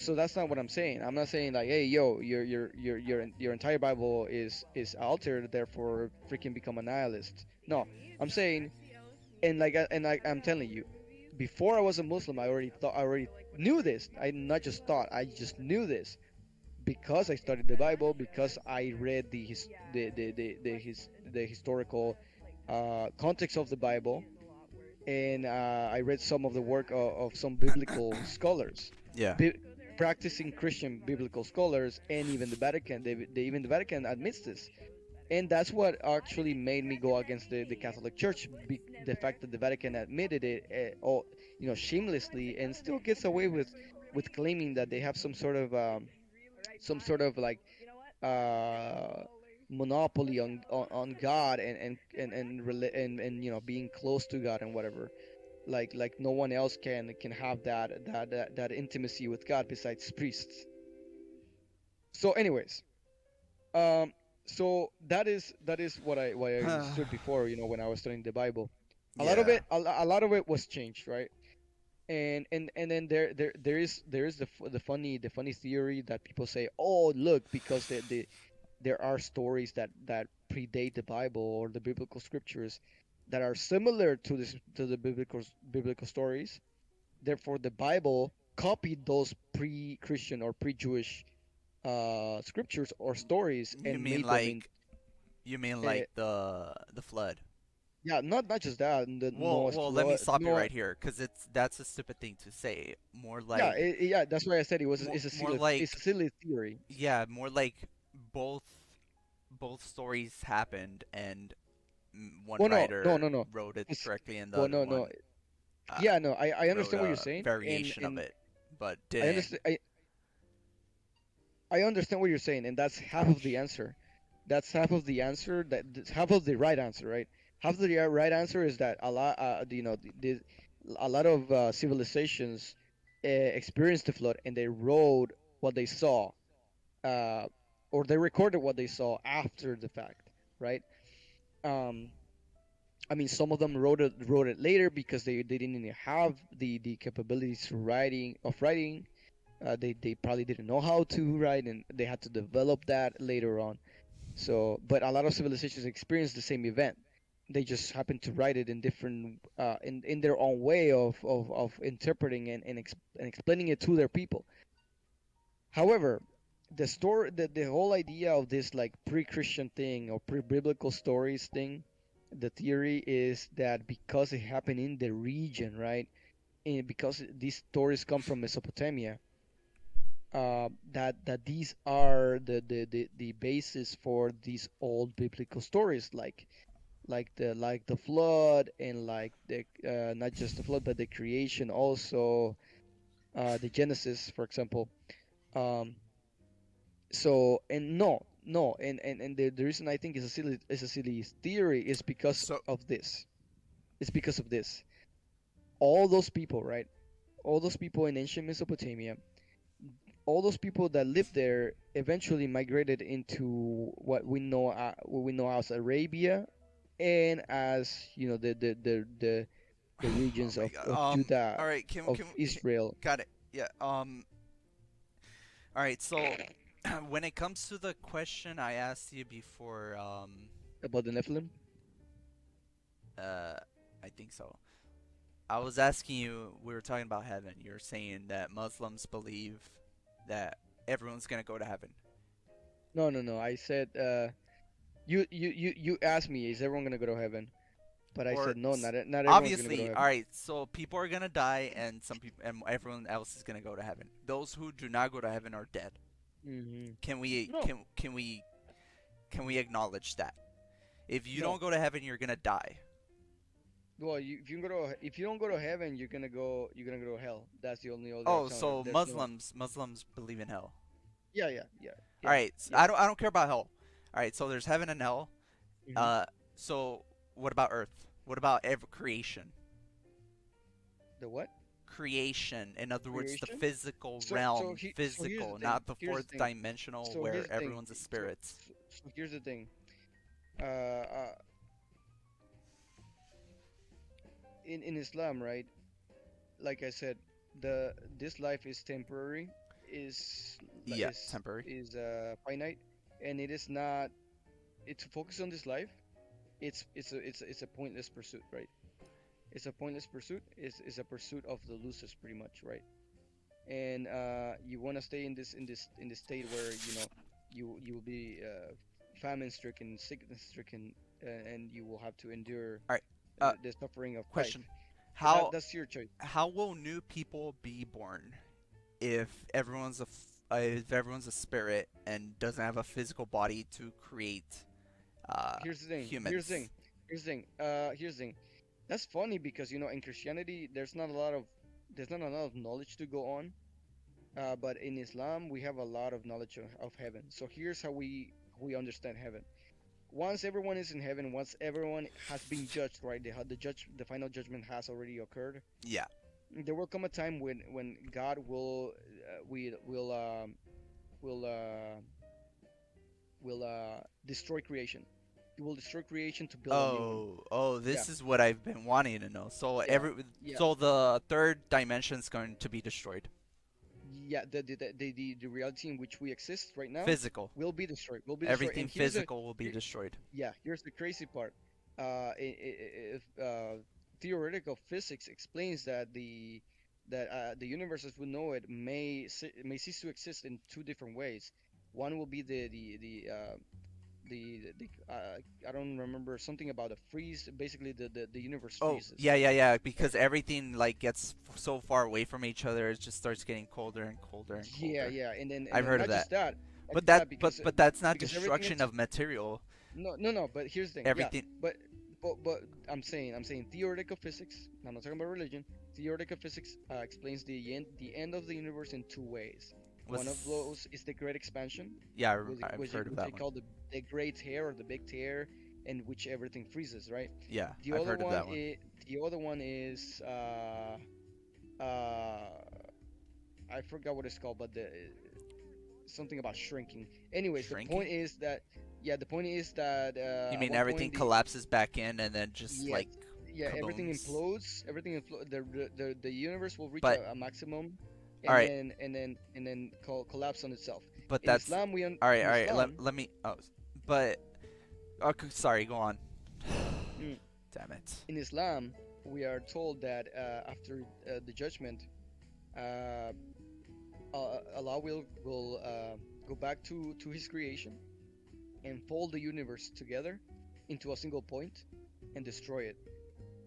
So that's not what I'm saying. I'm not saying like, hey, yo, your entire Bible is altered, therefore freaking become a nihilist. No, I'm saying, I'm telling you, before I was a Muslim, I already knew this. I not just thought, I just knew this because I studied the Bible, because I read the historical context of the Bible, and I read some of the work of some biblical scholars, Yeah. bi- practicing Christian biblical scholars, and even the Vatican. Even the Vatican admits this, and that's what actually made me go against the Catholic Church. The fact that the Vatican admitted it, all shamelessly, and still gets away with claiming that they have some sort of like uh monopoly on God, and being close to God and whatever, like no one else can have that intimacy with God besides priests. So anyways, um so that is what I understood before, when I was studying the Bible. Yeah. A lot of it was changed, right? And then there is the funny theory that people say, oh, look, because there are stories that predate the Bible or the biblical scriptures that are similar to the biblical stories. Therefore, the Bible copied those pre-Christian or pre-Jewish scriptures or stories You and mean made them in. like you mean Uh, like the flood? yeah, not just that. The Noah's Well, let me flood. stop you right here, cause that's a stupid thing to say. More Yeah, like yeah. That's why I said more it's like a silly theory. yeah, more like both both stories happened, and one Well, no, no, writer no, no. wrote it It's correctly, and the well, other no, no. one uh, Yeah, no. I wrote understand what you're a saying, variation of and it, but I didn't. understand. I understand what you're saying, and that's half of the Ouch. answer. That's half of the answer. That's half of the right answer, right? Half of the right answer is that a lot, a lot of civilizations experienced the flood, and they wrote what they saw, uh, or they recorded what they saw after the fact, right? Um, I mean, some of them wrote it later because they didn't even have the capabilities to writing. They probably didn't know how to write, and they had to develop that later on. So, but a lot of civilizations experience the same event. They just happen to write it in different, in their own way of interpreting and explaining it to their people. However, the whole idea of this like pre-Christian thing or pre-biblical stories thing, the theory is that because it happened in the region, right? And because these stories come from Mesopotamia, that these are the basis for these old biblical stories, like the flood, and like the not just the flood but the creation also, the Genesis, for example. Um, so, and no, and the reason I think is a silly theory is because So of this. It's because of this. All those people, right? All those people in ancient Mesopotamia, all those people that lived there eventually migrated into what we know as Arabia, and as the oh regions my god. of Judah, All right. of Israel. Got it. Yeah. All right. So when it comes to the question I asked you before, About the Nephilim. uh, I think so. I was asking you. We were talking about heaven. You're saying that Muslims believe that everyone's gonna go to heaven, No, no, no. I said, you asked me, is everyone gonna go to heaven? But I or said no, not everyone's gonna go to obviously. All heaven. right. So people are gonna die, and some people, and everyone else is gonna go to heaven. Those who do not go to heaven are dead. Can we No. can can we can we acknowledge that? If you No. don't go to heaven, you're gonna die. Well, if you don't go to heaven, you're gonna go to hell. That's the only other Oh, alternative. so There's no. Muslims believe in hell. Yeah, yeah, yeah, All yeah, right, yeah. I don't care about hell. All right, so there's heaven and hell. hmm Uh, so what about Earth? What about ever creation? The what? Creation, in other words, the Creation. physical So realm, so here's the physical, thing. not the Here's the fourth thing. dimensional So here's where the thing. everyone's a So spirit. so here's the thing. Uh, uh in Islam, right? Like I said, the this life is temporary. is Yeah, temporary. finite, and it is not. It's to focus on this life. It's a pointless pursuit, right? It's a pointless pursuit. It's a pursuit of the losers, pretty much, right? And you want to stay in this state where you will be famine stricken, sickness stricken, and you will have to endure All right. Uh, the suffering of life. question: But How that's your choice. how will new people be born if if everyone's a spirit and doesn't have a physical body to create Here's the thing. Here's the thing. humans? Here's the thing. That's funny because in Christianity there's not a lot of knowledge to go on. But in Islam we have a lot of knowledge of heaven. So here's how we understand heaven. Once everyone is in heaven, once everyone has been judged, right? The final judgment has already occurred. Yeah. There will come a time when God will destroy creation. He will destroy creation to build a new one. Oh, Yeah, this is what I've been wanting to know. yeah, yeah, So the third dimension's going to be destroyed. yeah. The reality in which we exist right now Physical. will be destroyed. Will be destroyed. Everything And here's the physical will be here- destroyed. yeah. Here's the crazy part. If theoretical physics explains that the universe as we know it may cease to exist in two different ways. One will be I don't remember something about a freeze. Basically, the universe Oh, freezes. yeah, Eh, because everything like gets so far away from each other, it just starts getting colder and colder and Yeah, colder. yeah, and I've then heard of not that. just that, But that because but that's not because everything destruction is of material. no, no, no. But here's the thing. Yeah, Everything. but but I'm saying theoretical physics. I'm not talking about religion. Theoretical physics explains the end of the universe in two ways. One of Was those is the Great Expansion, Yeah, which I've which, heard of which that they one. call the Great Tear or the Big Tear, in which everything freezes, right? Yeah, The I've other heard of one that one. is the other one is I forgot what it's called, but something about shrinking. Anyways, the point Shrinking? is that yeah, the point is that You at mean one everything point the collapses back in and then just yes, like yeah, everything kabooms? implodes. The universe will reach But a maximum, all and right, then collapse on itself. but In that's Islam, all in right. Islam, Let me. Oh, but okay, sorry. Go on. mm, Damn it. in Islam, we are told that after the judgment, uh, Allah will go back to His creation and fold the universe together into a single point and destroy it,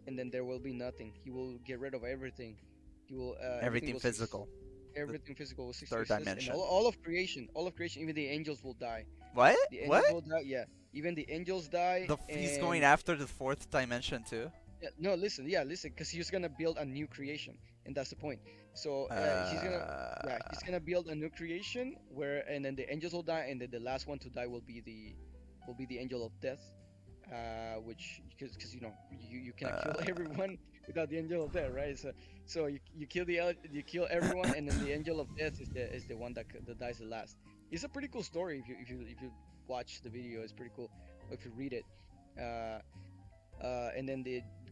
and then there will be nothing. He will get rid of everything. He will everything Everything will cease. physical. The Everything physical will cease to third exist, and dimension. all of creation, even the angels will die. What? The What? angels will die. Yeah, even the angels die, He's going and after the fourth dimension too. yeah, no, listen, yeah, listen, because he's gonna build a new creation, and that's the point. So he's gonna build a new creation and then the angels will die, and then the last one to die will be the angel of death, which because you cannot kill uh, everyone without the angel of death, right? So you kill everyone, and then the angel of death is the one that dies the last. It's a pretty cool story if you watch the video. It's pretty cool if you read it. Uh, and then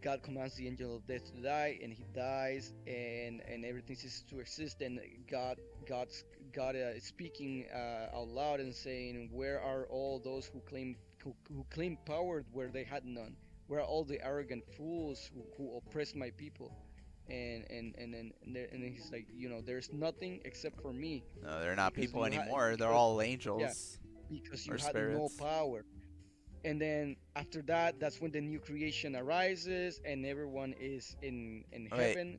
God commands the angel of death to die, and he dies, and everything ceases to exist. And God's God is speaking out loud and saying, "Where are all those who claim power where they had none? Where are all the arrogant fools who oppress my people?" And then he's like, there's nothing except for me, no, they're not because people you had anymore. They're because all yeah, angels because you or had no spirits. power. And then after that, that's when the new creation arises, and everyone is in Wait, heaven,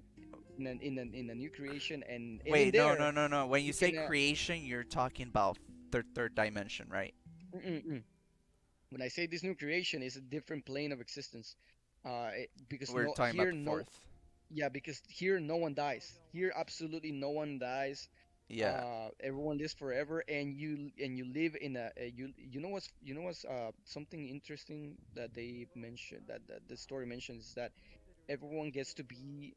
in a new creation, and in wait, no, there no, no, no. When you you say can creation, you're talking about third dimension, right? mm-mm-mm. When I say this new creation is a different plane of existence, because We're talking about the fourth. here no one dies. Here absolutely no one dies. Yeah, Everyone lives forever, and you live in a something interesting that they mentioned, that the story mentions, is that everyone gets to be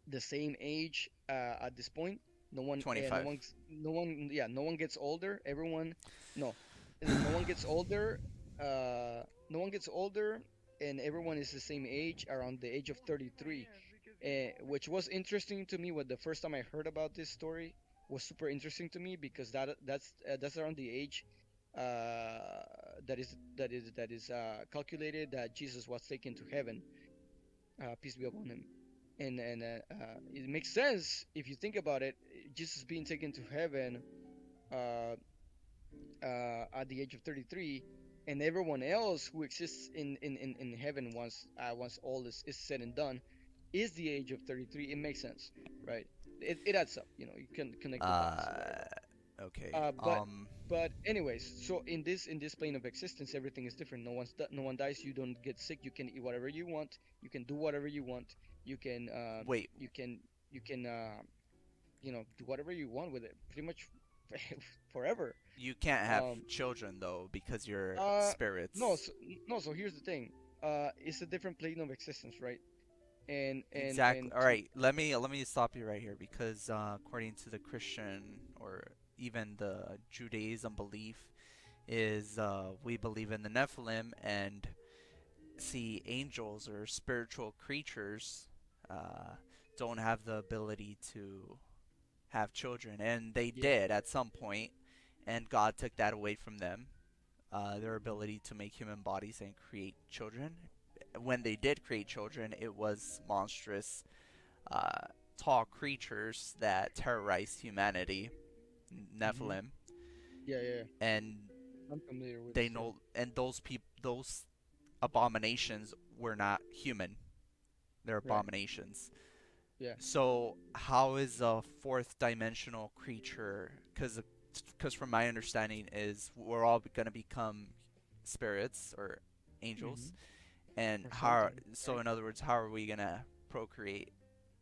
the same age at this point. No 25. one's no one yeah no one gets older. Everyone no no one gets older. No one gets older, and everyone is the same age, around the age of 33, which was interesting to me when the first time I heard about this story. was super interesting to me because that's around the age that is calculated that Jesus was taken to heaven, peace be upon him. And it makes sense if you think about it. Jesus being taken to heaven uh, at the age of 33, and everyone else who exists in heaven once all is said and done is the age of 33. It makes sense, right? It adds up. You can connect the dots or Uh, whatever. okay. But anyways, so in this plane of existence, everything is different. No one dies. You don't get sick. You can eat whatever you want. You can do whatever you want. You can Wait, you can you can do whatever you want with it, pretty much forever. you can't have Um, children though because you're uh, no, spirits. so, no. So here's the thing. It's a different plane of existence, right? And Exactly. All to right. Let me stop you right here because according to the Christian or even the Judaism belief is we believe in the Nephilim and see angels or spiritual creatures uh, don't have the ability to have children, and they yeah. did at some point, and God took that away from them, their ability to make human bodies and create children. When they did create children, it was monstrous, uh, tall creatures that terrorized humanity, Hmm. Nephilim, Yeah, yeah, yeah. and I'm familiar with the they story. know, and those abominations were not human; they're Right. abominations. Yeah. So how is a fourth dimensional creature? Because from my understanding is we're all gonna become spirits or angels, Hmm. and Or how? something, So right? in other words, how are we gonna procreate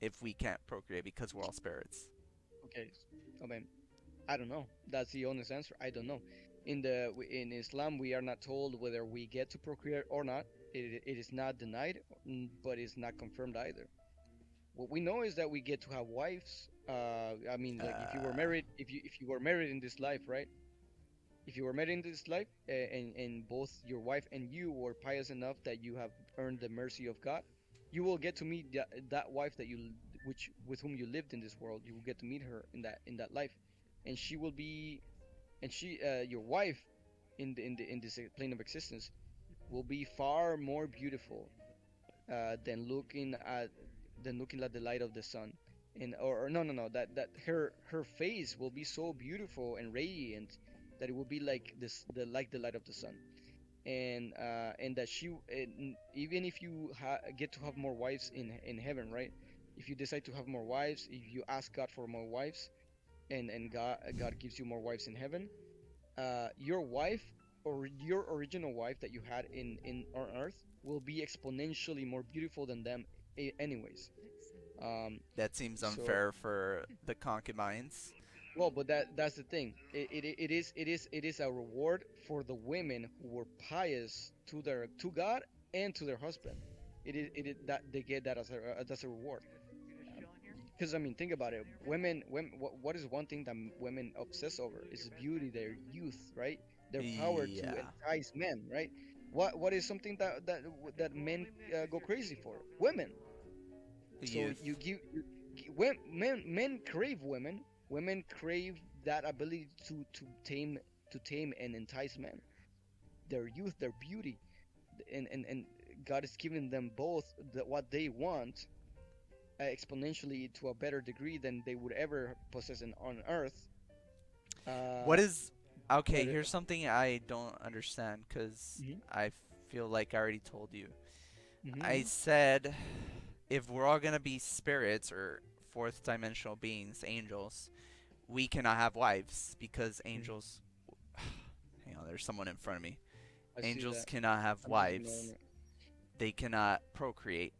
if we can't procreate because we're all spirits? Okay. I mean, I don't know. That's the honest answer. I don't know. In Islam, we are not told whether we get to procreate or not. It is not denied, but it's not confirmed either. What we know is that we get to have wives. I mean, like Uh, if you were married in this life, right? If you were married in this life, and both your wife and you were pious enough that you have earned the mercy of God, you will get to meet that wife which with whom you lived in this world. You will get to meet her in that life, and she will be and she your wife in this plane of existence will be far more beautiful uh, than looking at than looking at the light of the sun. And or no, no, no, that her face will be so beautiful and radiant that it will be like the light of the sun. And that even if you get to have more wives in heaven, right? If you decide to have more wives, if you ask God for more wives, and God gives you more wives in heaven, your wife or your original wife that you had in on earth will be exponentially more beautiful than them, anyways. that seems So, unfair for the concubines. well, but that's the thing. It is a reward for the women who were pious to God and to their husband. It is that they get that as a reward. Because I mean, think about it. Women. What is one thing that women obsess over? Is beauty, their youth, right? Their power to Yeah. entice men, right? What is something that men go crazy for? Women. So Youth. men crave women. Women crave that ability to tame and entice men. Their youth, their beauty, and God is giving them both what they want, exponentially to a better degree than they would ever possess on Earth. What Uh, is okay? but Here's something I don't understand because mhm, I feel like I already told you. mhm, I mhm, said if we're all gonna be spirits or fourth dimensional beings, angels, we cannot have wives because mhm. angels. Hang on, there's someone in front of me. I see Angels that. cannot have I'm just ignoring wives. it. They cannot procreate.